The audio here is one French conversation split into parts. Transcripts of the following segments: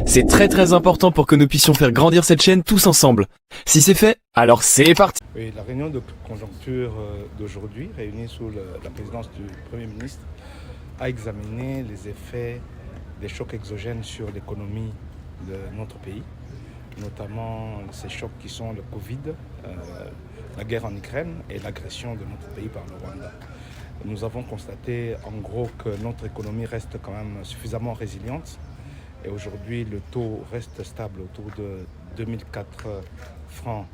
C'est très important pour que nous puissions faire grandir cette chaîne tous ensemble. Si c'est fait, alors c'est parti. Oui, la réunion de conjoncture d'aujourd'hui, réunie sous la présidence du Premier ministre, a examiné les effets des chocs exogènes sur l'économie de notre pays, notamment ces chocs qui sont le Covid, la guerre en Ukraine et l'agression de notre pays par le Rwanda. Nous avons constaté en gros que notre économie reste quand même suffisamment résiliente et aujourd'hui le taux reste stable autour de 2004 francs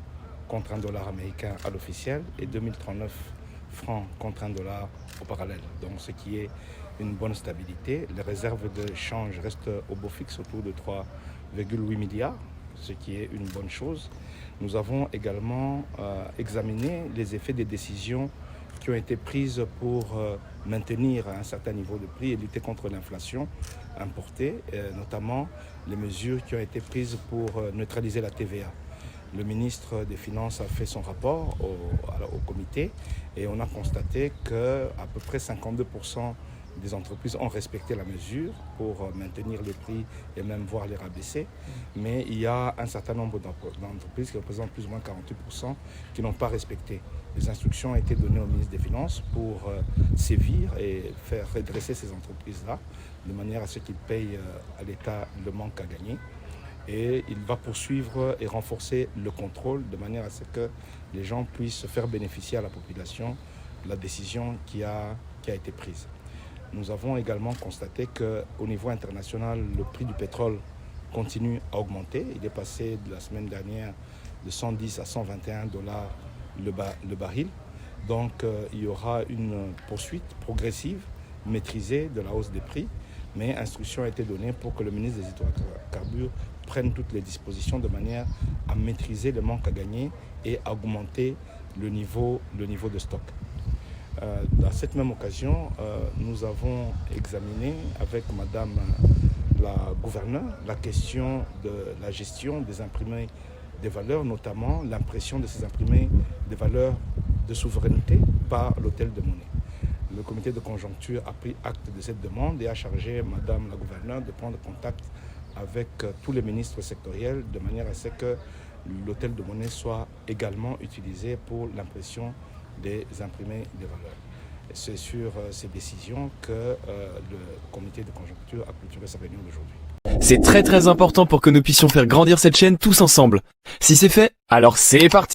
contre un dollar américain à l'officiel et 2039 francs contre un dollar au parallèle. Donc ce qui est une bonne stabilité. Les réserves de change restent au beau fixe autour de 3,8 milliards, ce qui est une bonne chose. Nous avons également examiné les effets des décisions qui ont été prises pour maintenir un certain niveau de prix et lutter contre l'inflation importée, notamment les mesures qui ont été prises pour neutraliser la TVA. Le ministre des Finances a fait son rapport au comité et on a constaté qu'à peu près 52% des entreprises ont respecté la mesure pour maintenir les prix et même voir les rabaisser. Mais il y a un certain nombre d'entreprises qui représentent plus ou moins 48% qui n'ont pas respecté. Les instructions ont été données au ministre des Finances pour sévir et faire redresser ces entreprises-là de manière à ce qu'ils payent à l'État le manque à gagner. Et il va poursuivre et renforcer le contrôle de manière à ce que les gens puissent faire bénéficier à la population la décision qui a été prise. Nous avons également constaté qu'au niveau international, le prix du pétrole continue à augmenter. Il est passé de la semaine dernière de 110 à 121 dollars le baril. Donc il y aura une poursuite progressive, maîtrisée de la hausse des prix. Mais instruction a été donnée pour que le ministre des Hydrocarbures prenne toutes les dispositions de manière à maîtriser le manque à gagner et à augmenter le niveau de stock. À cette même occasion, nous avons examiné avec Madame la gouverneure la question de la gestion des imprimés des valeurs, notamment l'impression de ces imprimés des valeurs de souveraineté par l'hôtel de monnaie. Le comité de conjoncture a pris acte de cette demande et a chargé Madame la gouverneure de prendre contact avec tous les ministres sectoriels de manière à ce que l'hôtel de monnaie soit également utilisé pour l'impression des imprimés des valeurs. C'est sur ces décisions que le comité de conjoncture a clôturé sa réunion d'aujourd'hui. C'est très important pour que nous puissions faire grandir cette chaîne tous ensemble. Si c'est fait, alors c'est parti.